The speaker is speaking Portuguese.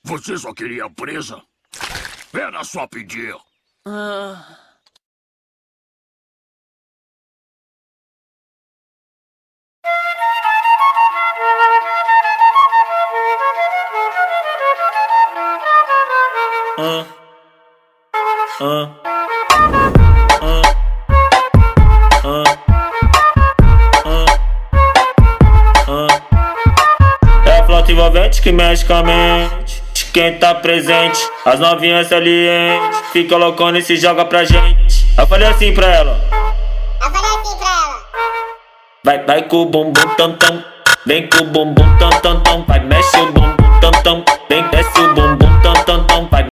Você só queria a presa? Era só pedir. É a flauta envolvente que mexe com a mente de quem tá presente. As novinhas salientes fica loucona e se joga pra gente. Eu falei assim pra ela. Vai com o bumbum tam tam, vem com o bumbum tam tam tam. Vai mexe o bumbum tam tam, vem desce o bumbum tam tam tam. Vai